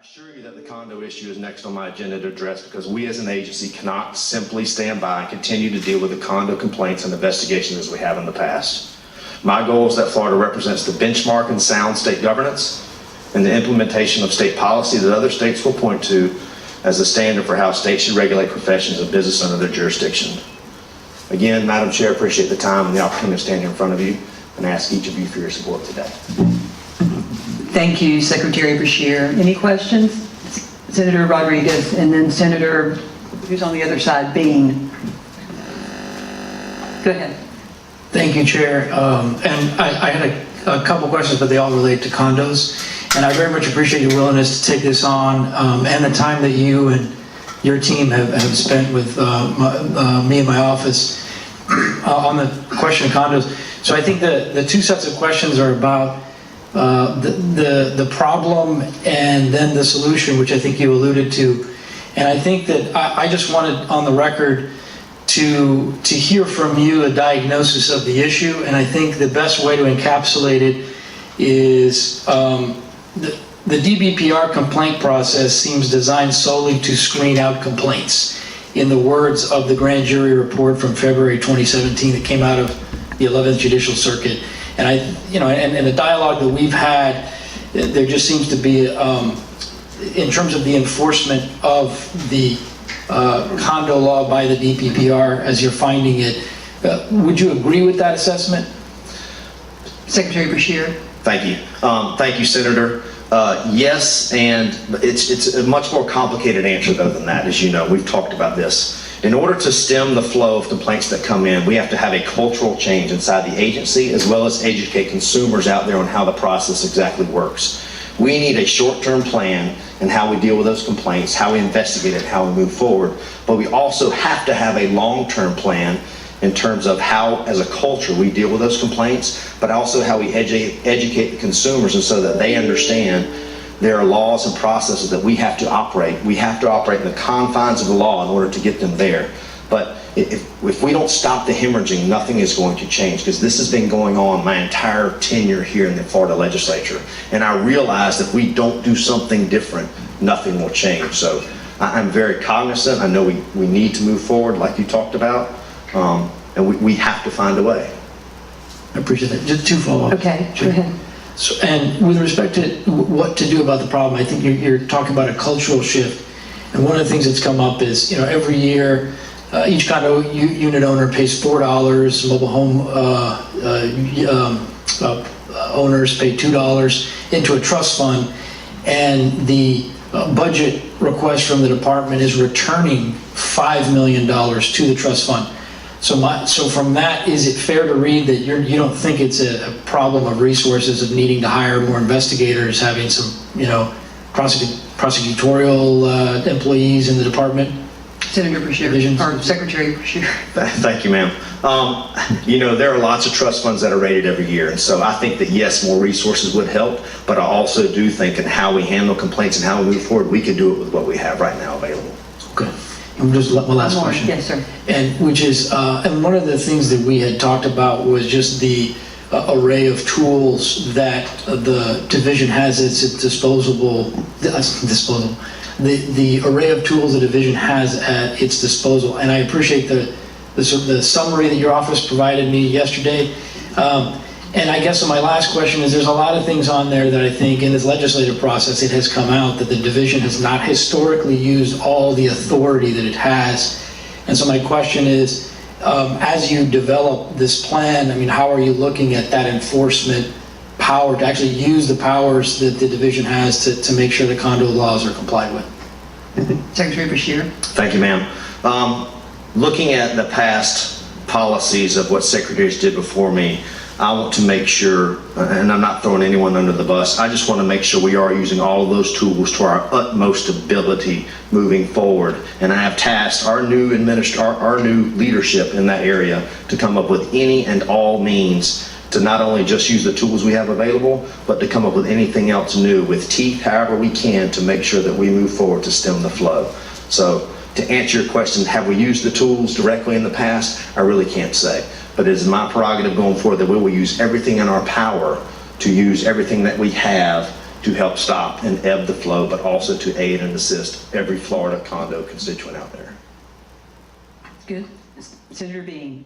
assure you that the condo issue is next on my agenda to address because we as an agency cannot simply stand by and continue to deal with the condo complaints and investigations as we have in the past. My goal is that Florida represents the benchmark in sound state governance and the implementation of state policy that other states will point to as the standard for how states should regulate professions and business under their jurisdiction. Again, Madam Chair, appreciate the time and the opportunity to stand here in front of you and ask each of you for your support today. Thank you, Secretary Beshears. Any questions? Senator Rodriguez, and then Senator, who's on the other side, Bean. Go ahead. Thank you, Chair. And I had a couple questions, but they all relate to condos. And I very much appreciate your willingness to take this on and the time that you and your team have spent with me and my office on the question of condos. So I think the two sets of questions are about the problem and then the solution, which I think you alluded to. And I think that I just wanted on the record to hear from you a diagnosis of the issue. And I think the best way to encapsulate it is the DBPR complaint process seems designed solely to screen out complaints, in the words of the grand jury report from February 2017 that came out of the 11th Judicial Circuit. And and the dialogue that we've had, there just seems to be, in terms of the enforcement of the condo law by the DBPR as you're finding it, would you agree with that assessment? Secretary Beshears. Thank you. Thank you, Senator. Yes, and it's a much more complicated answer though than that. As you know, we've talked about this. In order to stem the flow of complaints that come in, we have to have a cultural change inside the agency as well as educate consumers out there on how the process exactly works. We need a short-term plan in how we deal with those complaints, how we investigate it, how we move forward. But we also have to have a long-term plan in terms of how, as a culture, we deal with those complaints, but also how we educate the consumers, and so that they understand there are laws and processes that we have to operate. We have to operate in the confines of the law in order to get them there. But if we don't stop the hemorrhaging, nothing is going to change, because this has been going on my entire tenure here in the Florida legislature. And I realize if we don't do something different, nothing will change. So I'm very cognizant. I know we need to move forward like you talked about. And we have to find a way. I appreciate that. Just two follow-ups. Okay, go ahead. So, and with respect to what to do about the problem, I think you're talking about a cultural shift. And one of the things that's come up is, every year, each condo unit owner pays $4, mobile home owners pay $2 into a trust fund, and the budget request from the department is returning $5 million to the trust fund. So from that, is it fair to read that you don't think it's a problem of resources, of needing to hire more investigators, having some, prosecutorial employees in the department? Senator Beshears, or Secretary Beshears. Thank you, ma'am. There are lots of trust funds that are rated every year, and so I think that yes, more resources would help, but I also do think in how we handle complaints and how we move forward, we could do it with what we have right now available. Okay. And just one last question. Yes, sir. And which is, and one of the things that we had talked about was just the array of tools that the division has at its disposal. The array of tools the division has at its disposal. And I appreciate the summary that your office provided me yesterday. And I guess my last question is, there's a lot of things on there that I think in this legislative process, it has come out that the division has not historically used all the authority that it has. And so my question is, as you develop this plan, how are you looking at that enforcement power to actually use the powers that the division has to make sure the condo laws are complied with? Secretary Beshears. Thank you, ma'am. Looking at the past policies of what secretaries did before me, I want to make sure, and I'm not throwing anyone under the bus, I just want to make sure we are using all of those tools to our utmost ability moving forward. And I have tasked our new leadership in that area to come up with any and all means to not only just use the tools we have available, but to come up with anything else new with teeth, however we can, to make sure that we move forward to stem the flow. So to answer your question, have we used the tools directly in the past? I really can't say. But it is my prerogative going forward that we will use everything in our power to use everything that we have to help stop and ebb the flow, but also to aid and assist every Florida condo constituent out there. Good. Senator Bean.